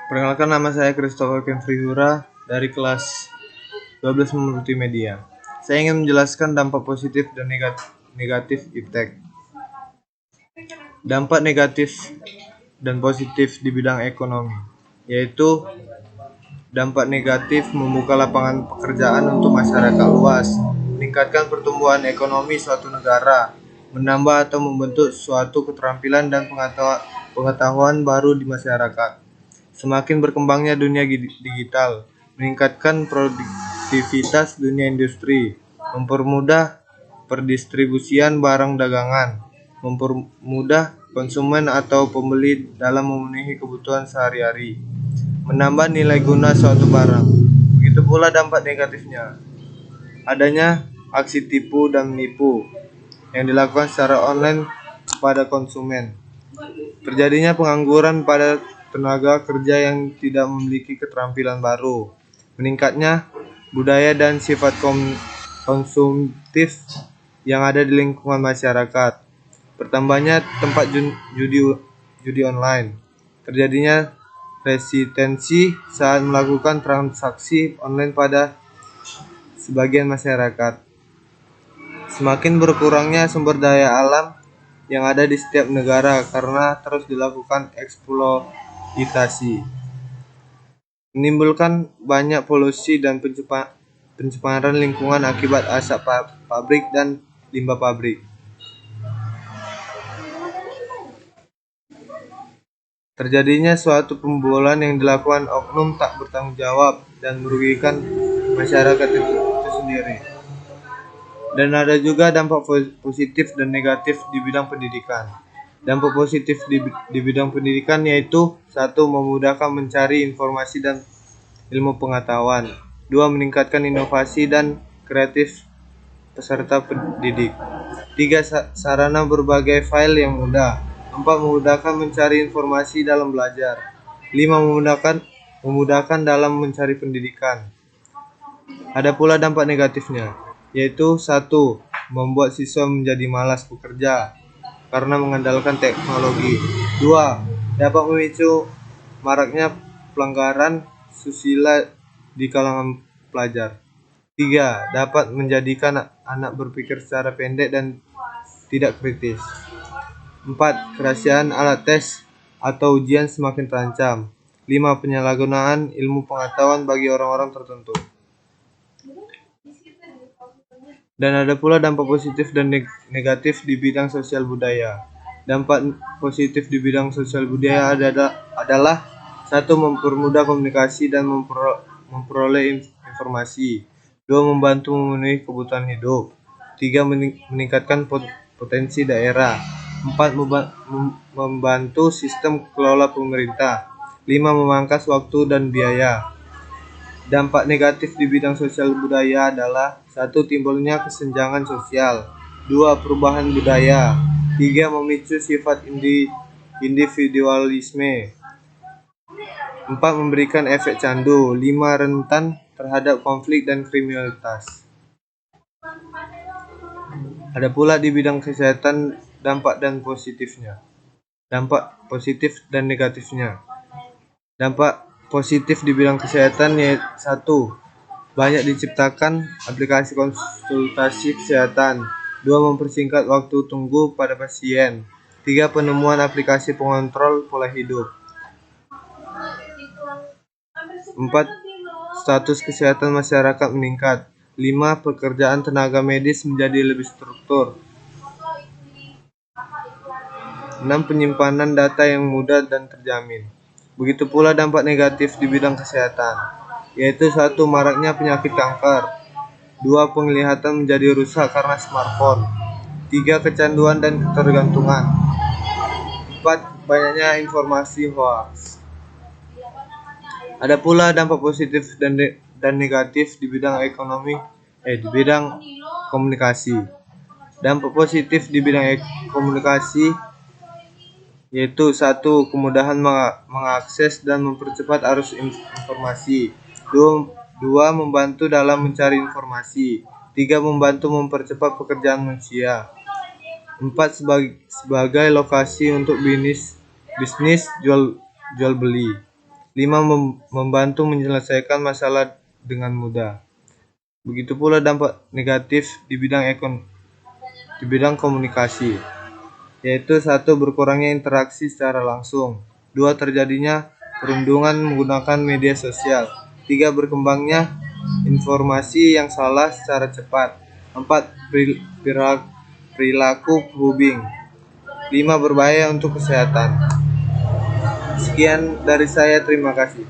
Perkenalkan, nama saya Christopher Kemfrihura dari kelas 12 Multimedia. Saya ingin menjelaskan dampak positif dan negatif iptek. Dampak negatif dan positif di bidang ekonomi, yaitu dampak negatif membuka lapangan pekerjaan untuk masyarakat luas, meningkatkan pertumbuhan ekonomi suatu negara, menambah atau membentuk suatu keterampilan dan pengetahuan baru di masyarakat. Semakin berkembangnya dunia digital, meningkatkan produktivitas dunia industri, mempermudah perdistribusian barang dagangan, mempermudah konsumen atau pembeli dalam memenuhi kebutuhan sehari-hari, menambah nilai guna suatu barang. Begitu pula dampak negatifnya, adanya aksi tipu dan menipu yang dilakukan secara online pada konsumen, terjadinya pengangguran pada tenaga kerja yang tidak memiliki keterampilan baru, meningkatnya budaya dan sifat konsumtif yang ada di lingkungan masyarakat, bertambahnya tempat judi online, terjadinya resistensi saat melakukan transaksi online pada sebagian masyarakat, semakin berkurangnya sumber daya alam yang ada di setiap negara karena terus dilakukan eksploitasi, menimbulkan banyak polusi dan pencemaran lingkungan akibat asap pabrik dan limbah pabrik. Terjadinya suatu pembobolan yang dilakukan oknum tak bertanggung jawab dan merugikan masyarakat itu sendiri. Dan ada juga dampak positif dan negatif di bidang pendidikan. Dampak positif di bidang pendidikan yaitu: 1. Memudahkan mencari informasi dan ilmu pengetahuan. 2. Meningkatkan inovasi dan kreatif peserta pendidik. 3. Sarana berbagai file yang mudah. 4. Memudahkan mencari informasi dalam belajar. 5. Memudahkan dalam mencari pendidikan. Ada pula dampak negatifnya, yaitu: 1. Membuat siswa menjadi malas bekerja karena mengandalkan teknologi. 2. Dapat memicu maraknya pelanggaran susila di kalangan pelajar. 3. Dapat menjadikan anak berpikir secara pendek dan tidak kritis. 4. Kerahasiaan alat tes atau ujian semakin terancam. 5. Penyalahgunaan ilmu pengetahuan bagi orang-orang tertentu. Dan ada pula dampak positif dan negatif di bidang sosial budaya. Dampak positif di bidang sosial budaya adalah 1. Mempermudah komunikasi dan memperoleh informasi. 2. Membantu memenuhi kebutuhan hidup. 3. Meningkatkan potensi daerah. 4. Membantu sistem kelola pemerintah. 5. Memangkas waktu dan biaya. Dampak negatif di bidang sosial budaya adalah: 1. Timbulnya kesenjangan sosial. 2. Perubahan budaya. 3. Memicu sifat individualisme. 4. Memberikan efek candu. 5. Rentan terhadap konflik dan kriminalitas. Ada pula di bidang kesehatan dampak dan positifnya. Dampak positif dan negatifnya. Dampak positif di bidang kesehatan yaitu: 1. Banyak diciptakan aplikasi konsultasi kesehatan. 2. Mempersingkat waktu tunggu pada pasien. 3. Penemuan aplikasi pengontrol pola hidup. 4. Status kesehatan masyarakat meningkat. 5. Pekerjaan tenaga medis menjadi lebih struktur. 6. Penyimpanan data yang mudah dan terjamin. Begitu pula dampak negatif di bidang kesehatan, yaitu: 1. Maraknya penyakit kanker. 2. Penglihatan menjadi rusak karena smartphone. 3. Kecanduan dan ketergantungan. 4. Banyaknya informasi hoaks. Ada pula dampak positif dan negatif di bidang di bidang komunikasi. Dampak positif di bidang komunikasi yaitu: 1. Kemudahan mengakses dan mempercepat arus informasi. 2. Membantu dalam mencari informasi. 3. Membantu mempercepat pekerjaan manusia. 4. Sebagai lokasi untuk bisnis jual beli. 5. Membantu menyelesaikan masalah dengan mudah. Begitu pula dampak negatif di bidang komunikasi, yaitu 1. Berkurangnya interaksi secara langsung. 2. Terjadinya perundungan menggunakan media sosial. 3. Berkembangnya informasi yang salah secara cepat. 4. Perilaku grooming. 5. Berbahaya untuk kesehatan. Sekian dari saya, terima kasih.